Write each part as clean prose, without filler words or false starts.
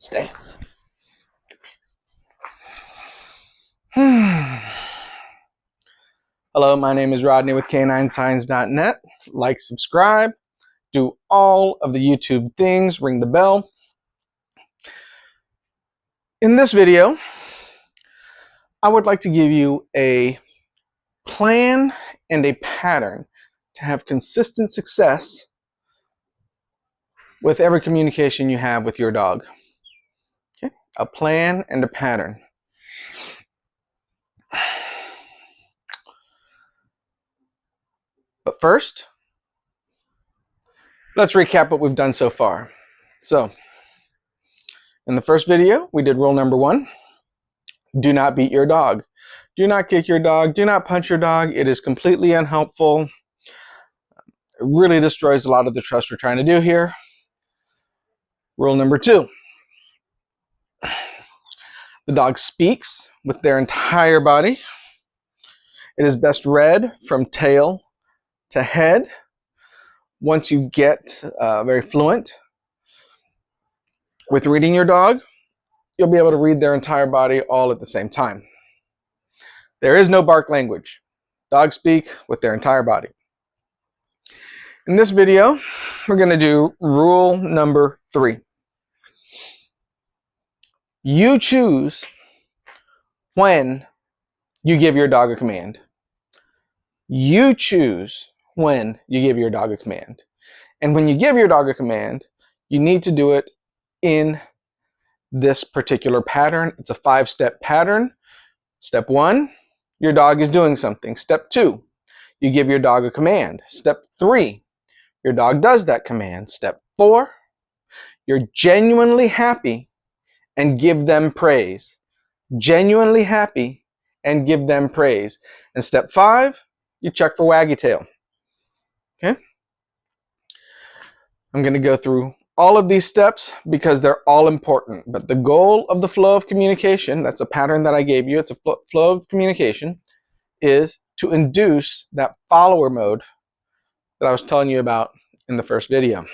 Stay. Hello, my name is Rodney with k9signs.net. Like, subscribe, do all of the YouTube things, ring the bell. In this video, I would like to give you a plan and a pattern to have consistent success with every communication you have with your dog. Okay? A plan and a pattern. But first, let's recap what we've done so far. So, in the first video, we did rule number 1. Do not beat your dog. Do not kick your dog. Do not punch your dog. It is completely unhelpful. It really destroys a lot of the trust we're trying to do here. Rule number 2. The dog speaks with their entire body. It is best read from tail to head. Once you get very fluent with reading your dog, you'll be able to read their entire body all at the same time. There is no bark language. Dogs speak with their entire body. In this video, we're going to do rule number 3. You choose when you give your dog a command. You choose when you give your dog a command. And when you give your dog a command, you need to do it in this particular pattern. It's a 5-step pattern. Step 1, your dog is doing something. Step 2, you give your dog a command. Step 3, your dog does that command. Step 4, you're genuinely happy and give them praise. Genuinely happy and give them praise. And step 5, you check for waggy tail. Okay? I'm going to go through all of these steps because they're all important. But the goal of the flow of communication, that's a pattern that I gave you, it's a flow of communication, is to induce that follower mode that I was telling you about in the first video.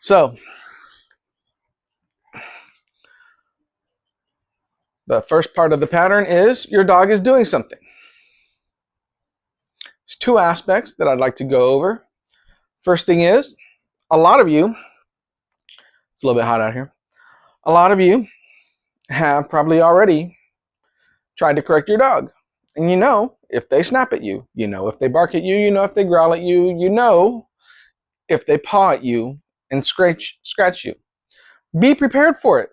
So, the first part of the pattern is your dog is doing something. There's 2 aspects that I'd like to go over. First thing is, a lot of you, it's a little bit hot out here, a lot of you have probably already tried to correct your dog. And you know if they snap at you, you know if they bark at you, you know if they growl at you, you know if they paw at you and scratch you. Be prepared for it.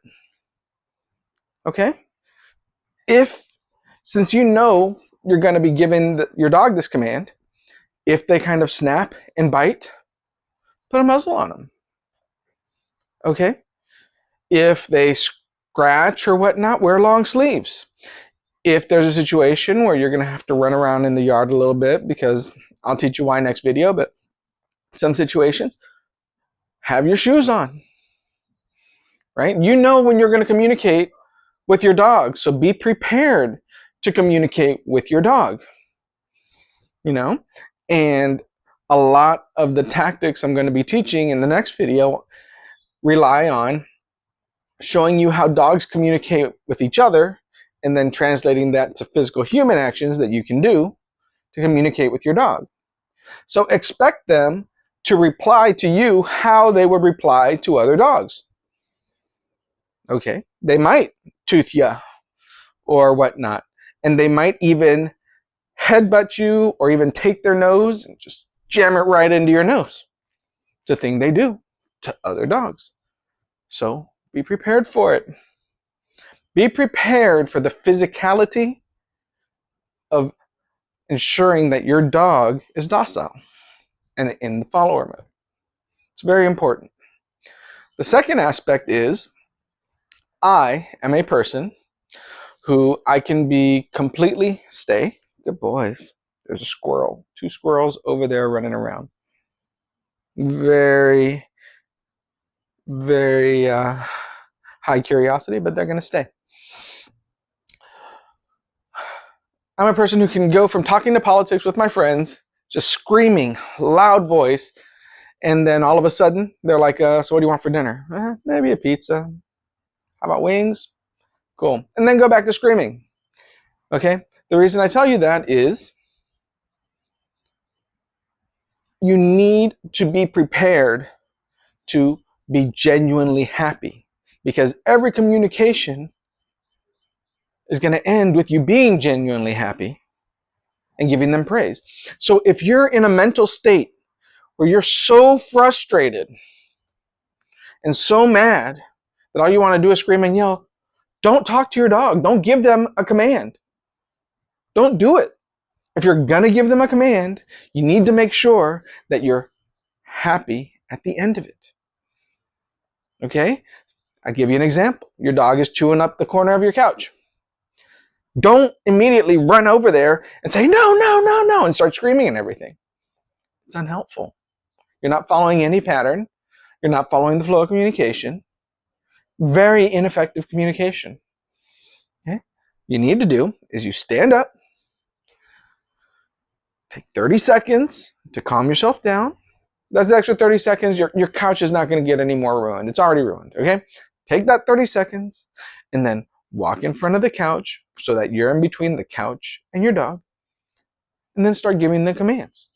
Okay? Since you know you're going to be giving your dog this command, if they kind of snap and bite, put a muzzle on them. Okay? If they scratch or whatnot, wear long sleeves. If there's a situation where you're going to have to run around in the yard a little bit, because I'll teach you why next video, but some situations, have your shoes on. Right? You know when you're going to communicate with your dog, so be prepared to communicate with your dog. You know? And a lot of the tactics I'm going to be teaching in the next video rely on showing you how dogs communicate with each other and then translating that to physical human actions that you can do to communicate with your dog. So expect them to reply to you how they would reply to other dogs. Okay? They might tooth you or whatnot. And they might even headbutt you or even take their nose and just jam it right into your nose. It's a thing they do to other dogs. So be prepared for it. Be prepared for the physicality of ensuring that your dog is docile and in the follower mode. It's very important. The second aspect is I am a person who I can be completely Good boys. There's a squirrel. 2 squirrels over there running around. Very, very high curiosity, but they're going to stay. I'm a person who can go from talking to politics with my friends, just screaming, loud voice, And then all of a sudden, they're like, so what do you want for dinner? Maybe a pizza. How about wings? Cool. And then go back to screaming. Okay? The reason I tell you that is you need to be prepared to be genuinely happy, because every communication is going to end with you being genuinely happy and giving them praise. So if you're in a mental state where you're so frustrated and so mad that all you want to do is scream and yell, don't talk to your dog. Don't give them a command. Don't do it. If you're going to give them a command, you need to make sure that you're happy at the end of it. Okay? I'll give you an example. Your dog is chewing up the corner of your couch. Don't immediately run over there and say, no, no, no, no, and start screaming and everything. It's unhelpful. You're not following any pattern. You're not following the flow of communication. Very ineffective communication. Okay? You need to do is you stand up, take 30 seconds to calm yourself down. That's the extra 30 seconds. Your couch is not going to get any more ruined. It's already ruined. Okay? Take that 30 seconds and then walk in front of the couch so that you're in between the couch and your dog, and then start giving them commands.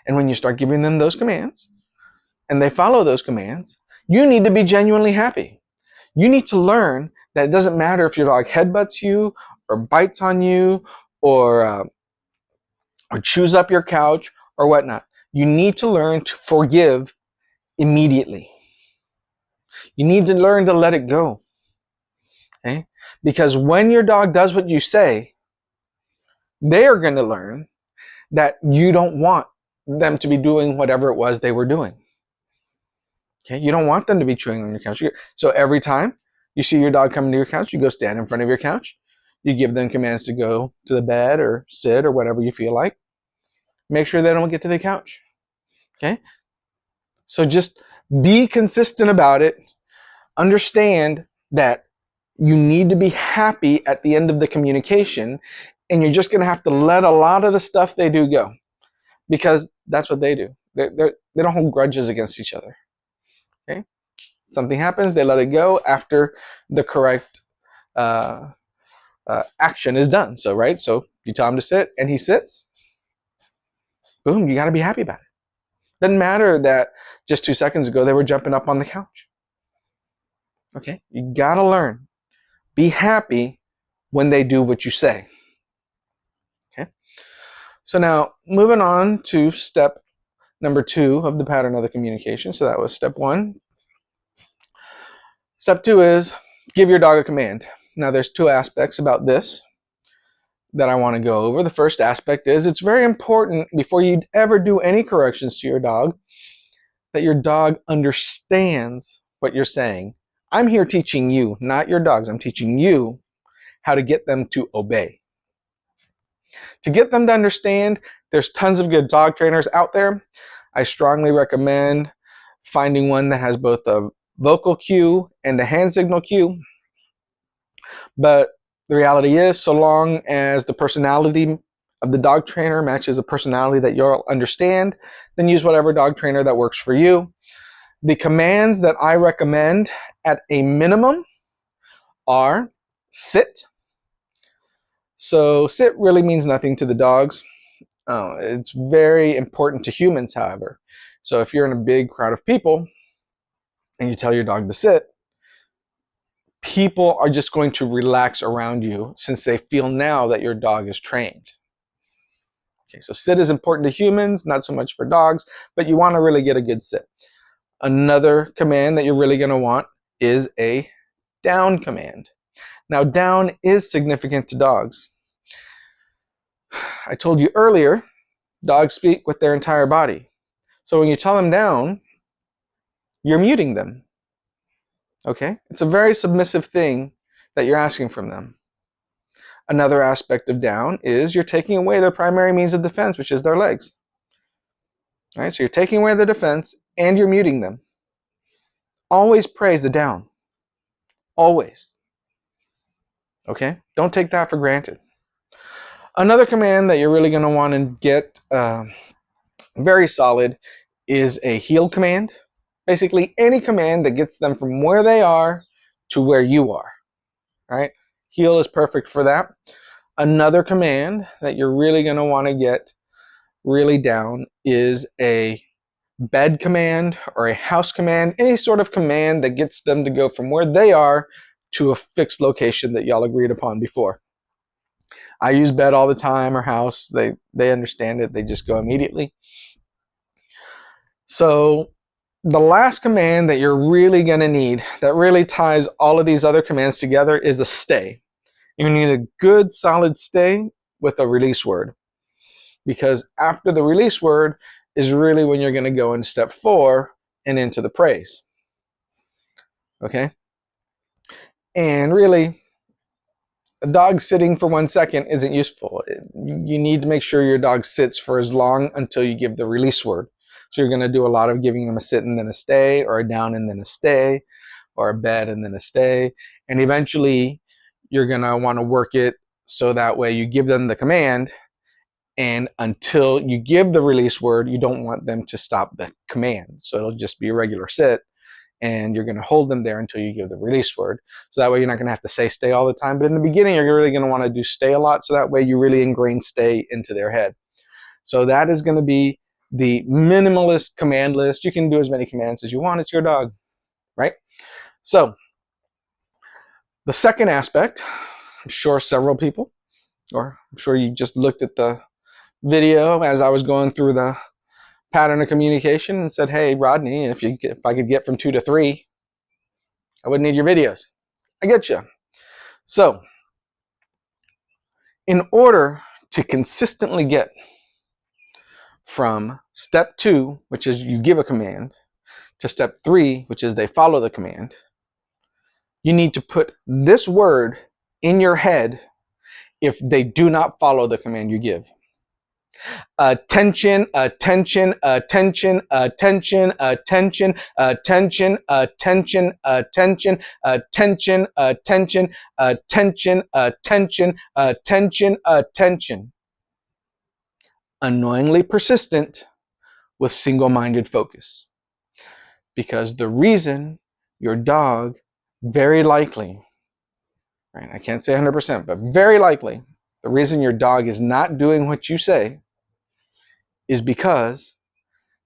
And when you start giving them those commands and they follow those commands, you need to be genuinely happy. You need to learn that it doesn't matter if your dog headbutts you or bites on you or chews up your couch or whatnot. You need to learn to forgive immediately. You need to learn to let it go. Okay? Because when your dog does what you say, they are going to learn that you don't want them to be doing whatever it was they were doing. Okay? You don't want them to be chewing on your couch. So every time you see your dog coming to your couch, you go stand in front of your couch. You give them commands to go to the bed or sit or whatever you feel like. Make sure they don't get to the couch. Okay? So just be consistent about it. Understand that you need to be happy at the end of the communication, and you're just going to have to let a lot of the stuff they do go, because that's what they do. They don't hold grudges against each other. Okay? Something happens, they let it go after the correct action is done. So, right? So you tell him to sit and he sits, boom, you got to be happy about it. Doesn't matter that just 2 seconds ago they were jumping up on the couch. Okay? You got to learn. Be happy when they do what you say. Okay? So now, moving on to step number 2 of the pattern of the communication. So that was step 1. Step 2 is give your dog a command. Now, there's 2 aspects about this that I want to go over. The first aspect is it's very important before you ever do any corrections to your dog that your dog understands what you're saying. I'm here teaching you, not your dogs. I'm teaching you how to get them to obey. To get them to understand, there's tons of good dog trainers out there. I strongly recommend finding one that has both a vocal cue and a hand signal cue. But the reality is, so long as the personality of the dog trainer matches a personality that you'll understand, then use whatever dog trainer that works for you. The commands that I recommend at a minimum are sit. So sit really means nothing to the dogs. It's very important to humans, however. So if you're in a big crowd of people and you tell your dog to sit, people are just going to relax around you since they feel now that your dog is trained. Okay, so sit is important to humans, not so much for dogs, but you want to really get a good sit. Another command that you're really going to want is a down command. Now, down is significant to dogs. I told you earlier, dogs speak with their entire body. So when you tell them down, you're muting them. Okay? It's a very submissive thing that you're asking from them. Another aspect of down is you're taking away their primary means of defense, which is their legs. All right? So you're taking away their defense and you're muting them. Always praise the down. Always. Okay? Don't take that for granted. Another command that you're really going to want to get very solid is a heel command. Basically, any command that gets them from where they are to where you are. Right? Heel is perfect for that. Another command that you're really going to want to get really down is a bed command or a house command, any sort of command that gets them to go from where they are to a fixed location that y'all agreed upon before. I use bed all the time or house. They understand it. They just go immediately. So the last command that you're really going to need that really ties all of these other commands together is a stay. You need a good solid stay with a release word, because after the release word is really when you're going to go into step 4 and into the praise. Okay? And really, a dog sitting for 1 second isn't useful. You need to make sure your dog sits for as long until you give the release word. So you're going to do a lot of giving them a sit and then a stay, or a down and then a stay, or a bed and then a stay. And eventually you're going to want to work it so that way you give them the command, and until you give the release word, you don't want them to stop the command. So it'll just be a regular sit, and you're going to hold them there until you give the release word. So that way you're not going to have to say stay all the time. But in the beginning, you're really going to want to do stay a lot, so that way you really ingrain stay into their head. So that is going to be the minimalist command list. You can do as many commands as you want. It's your dog, right? So the second aspect, I'm sure several people, or I'm sure you just looked at the video as I was going through the pattern of communication and said, hey, Rodney, if I could get from 2 to 3, I wouldn't need your videos. I get you. So in order to consistently get from step 2, which is you give a command, to step 3, which is they follow the command, you need to put this word in your head if they do not follow the command you give. Attention, attention, attention, attention, attention, attention, attention, attention, attention, attention, attention, attention, attention, attention. Annoyingly persistent with single-minded focus. Because the reason your dog very likely, right, I can't say 100%, but very likely, the reason your dog is not doing what you say is because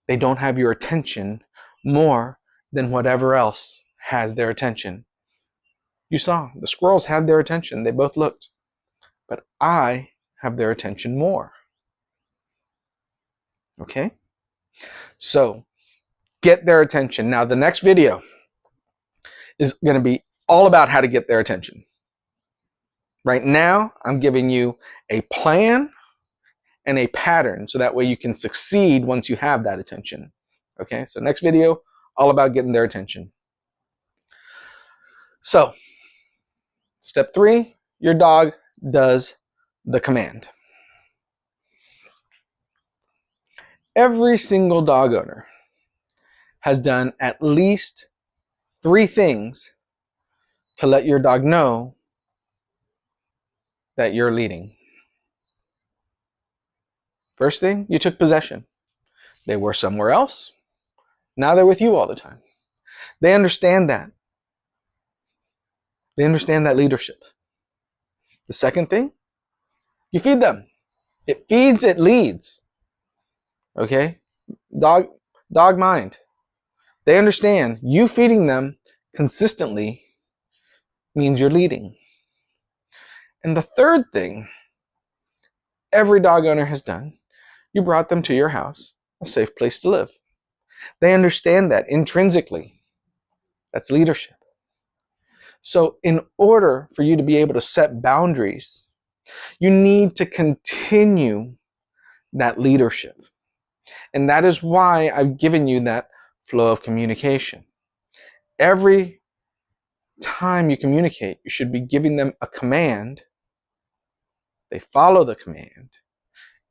they don't have your attention more than whatever else has their attention. You saw, the squirrels had their attention. They both looked. But I have their attention more. Okay? So, get their attention. Now, the next video is going to be all about how to get their attention. Right now, I'm giving you a plan and a pattern so that way you can succeed once you have that attention. Okay, so next video, all about getting their attention. So, step 3, your dog does the command. Every single dog owner has done at least 3 things to let your dog know that you're leading. First thing, you took possession. They were somewhere else. Now they're with you all the time. They understand that. They understand that leadership. The second thing, you feed them. It feeds, it leads. Okay? Dog mind. They understand you feeding them consistently means you're leading. And the third thing every dog owner has done, you brought them to your house, a safe place to live. They understand that intrinsically. That's leadership. So in order for you to be able to set boundaries, you need to continue that leadership. And that is why I've given you that flow of communication. Every time you communicate, you should be giving them a command. They follow the command,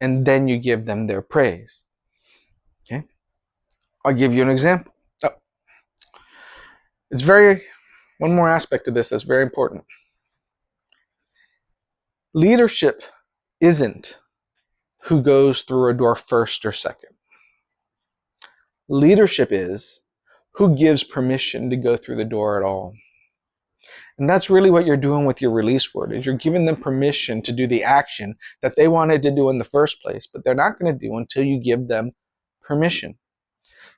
and then you give them their praise. Okay? I'll give you an example. One more aspect of this that's very important. Leadership isn't who goes through a door first or second. Leadership is who gives permission to go through the door at all. And that's really what you're doing with your release word, is you're giving them permission to do the action that they wanted to do in the first place, but they're not going to do until you give them permission.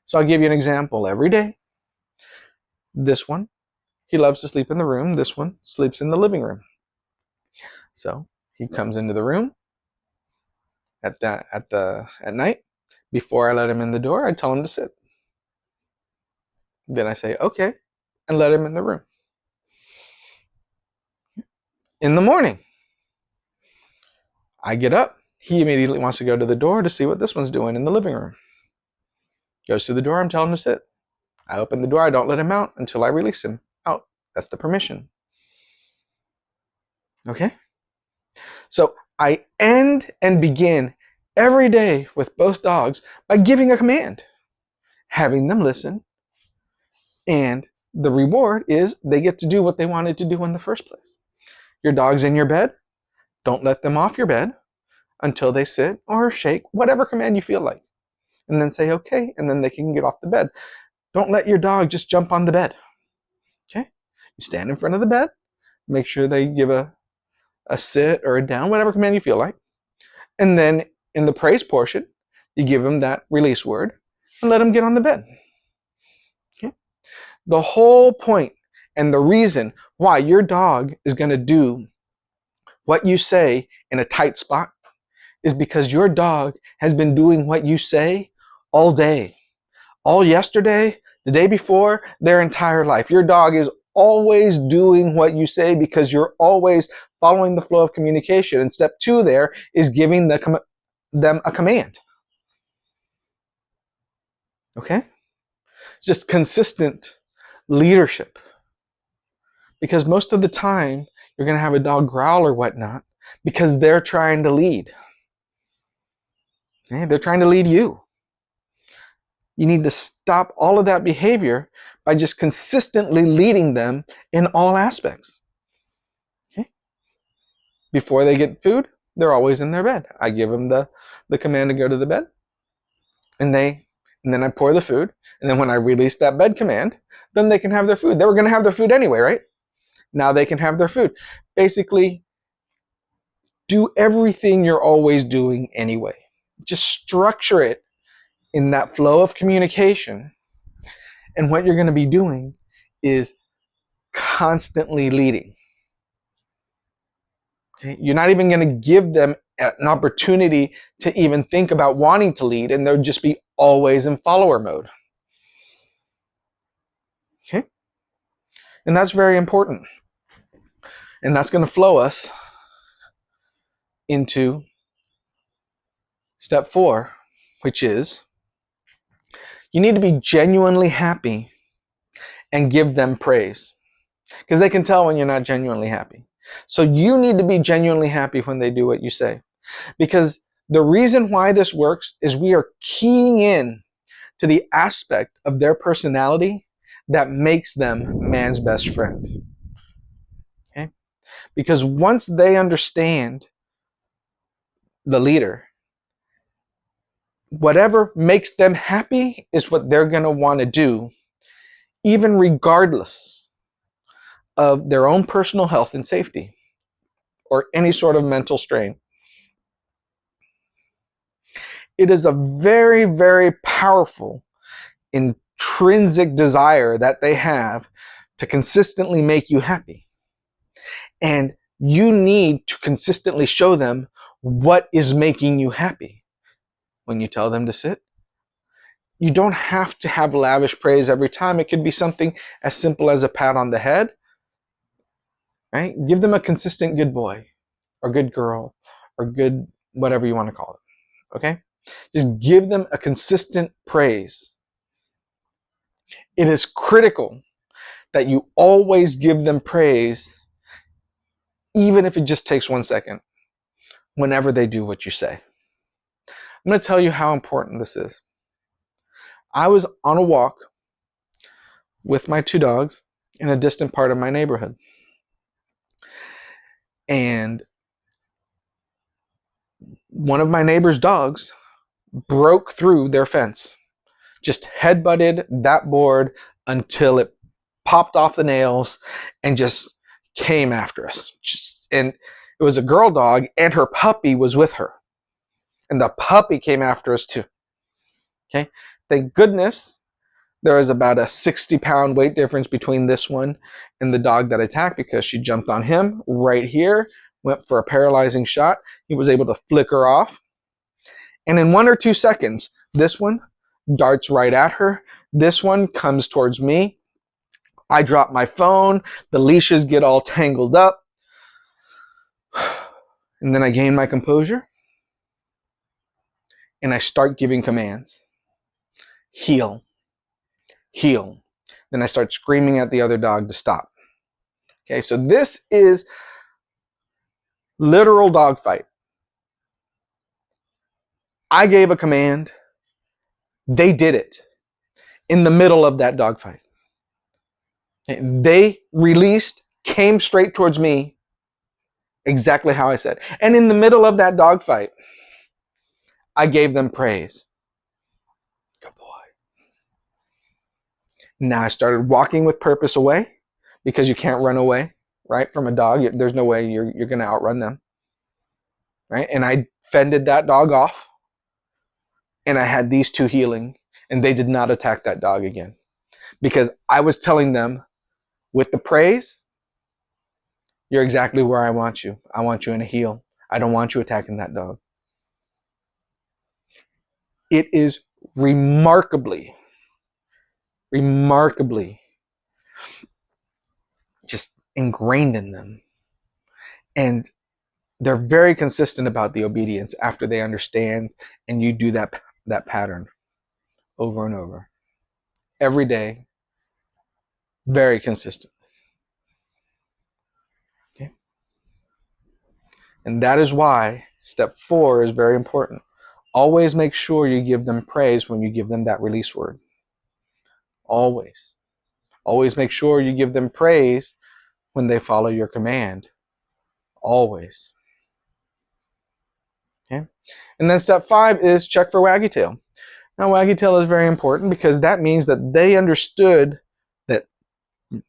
So I'll give you an example. Every day, this one, he loves to sleep in the room. This one sleeps in the living room. So he comes into the room at night. Before I let him in the door, I tell him to sit. Then I say, okay, and let him in the room. In the morning, I get up. He immediately wants to go to the door to see what this one's doing in the living room. Goes to the door, I'm telling him to sit. I open the door, I don't let him out until I release him out. That's the permission. Okay? So I end and begin every day with both dogs by giving a command, having them listen, and the reward is they get to do what they wanted to do in the first place. Your dog's in your bed, don't let them off your bed until they sit or shake, whatever command you feel like. And then say, okay, and then they can get off the bed. Don't let your dog just jump on the bed. Okay? You stand in front of the bed, make sure they give a sit or a down, whatever command you feel like. And then in the praise portion, you give them that release word and let them get on the bed. Okay? The whole point and the reason why your dog is going to do what you say in a tight spot is because your dog has been doing what you say all day, all yesterday, the day before, their entire life. Your dog is always doing what you say because you're always following the flow of communication. And step 2 there is giving them a command. Okay? Just consistent leadership. Because most of the time, you're going to have a dog growl or whatnot because they're trying to lead. Okay? They're trying to lead you. You need to stop all of that behavior by just consistently leading them in all aspects. Okay? Before they get food, they're always in their bed. I give them the command to go to the bed, and then I pour the food, and then when I release that bed command, then they can have their food. They were going to have their food anyway, right? Now they can have their food. Basically, do everything you're always doing anyway. Just structure it in that flow of communication. And what you're going to be doing is constantly leading. Okay? You're not even going to give them an opportunity to even think about wanting to lead, and they'll just be always in follower mode. Okay? And that's very important. And that's going to flow us into step 4, which is you need to be genuinely happy and give them praise. Because they can tell when you're not genuinely happy. So you need to be genuinely happy when they do what you say. Because the reason why this works is we are keying in to the aspect of their personality that makes them man's best friend. Okay? Because once they understand the leader, whatever makes them happy is what they're going to want to do, even regardless of their own personal health and safety or any sort of mental strain. It is a very, very powerful intrinsic desire that they have to consistently make you happy. And you need to consistently show them what is making you happy. When you tell them to sit, you don't have to have lavish praise every time. It could be something as simple as a pat on the head. Right? Give them a consistent good boy or good girl or good whatever you want to call it. Okay? Just give them a consistent praise. It is critical that you always give them praise, even if it just takes 1 second, whenever they do what you say. I'm going to tell you how important this is. I was on a walk with my 2 dogs in a distant part of my neighborhood. And one of my neighbor's dogs broke through their fence just headbutted that board until it popped off the nails and just came after us. And it was a girl dog, and her puppy was with her. And the puppy came after us too. Okay. Thank goodness there was about a 60-pound weight difference between this one and the dog that attacked, because she jumped on him right here, went for a paralyzing shot. He was able to flick her off. And in 1 or 2 seconds, this one darts right at her. This one comes towards me. I drop my phone. The leashes get all tangled up. And then I gain my composure. And I start giving commands. Heel. Heel. Then I start screaming at the other dog to stop. Okay, so this is literal dogfight. I gave a command. They did it in the middle of that dogfight. They released, came straight towards me, exactly how I said. And in the middle of that dogfight, I gave them praise. Good boy. Now I started walking with purpose away, because you can't run away, right, from a dog. There's no way you're going to outrun them, right? And I fended that dog off, and I had these two healing, and they did not attack that dog again, because I was telling them with the praise, you're exactly where I want you. I want you in a heel. I don't want you attacking that dog. It is remarkably just ingrained in them. And they're very consistent about the obedience after they understand, and you do that pattern over and over. Every day, very consistent. Okay? And that is why step 4 is very important. Always make sure you give them praise when you give them that release word. Always. Always make sure you give them praise when they follow your command. Always. Okay? And then step 5 is check for waggy tail. Now, waggy tail is very important, because that means that they understood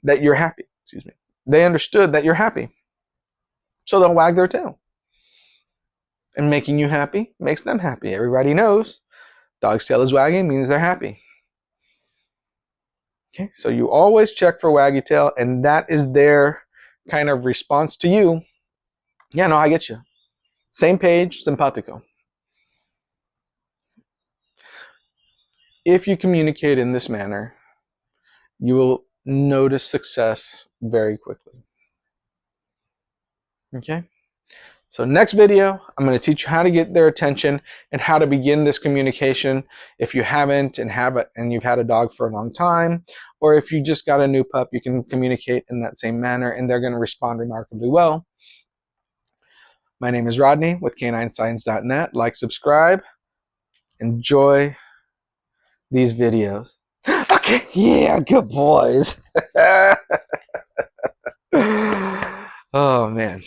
that you're happy. Excuse me. They understood that you're happy. So they'll wag their tail. And making you happy makes them happy. Everybody knows dog's tail is wagging means they're happy. Okay, so you always check for waggy tail, and that is their kind of response to you. Yeah, no, I get you. Same page, simpatico. If you communicate in this manner, you will notice success very quickly. Okay? So next video, I'm going to teach you how to get their attention and how to begin this communication if you haven't and you've had a dog for a long time, or if you just got a new pup, you can communicate in that same manner and they're going to respond remarkably well. My name is Rodney with k9signs.net. Like, subscribe, enjoy these videos. Okay, yeah, good boys. Oh man.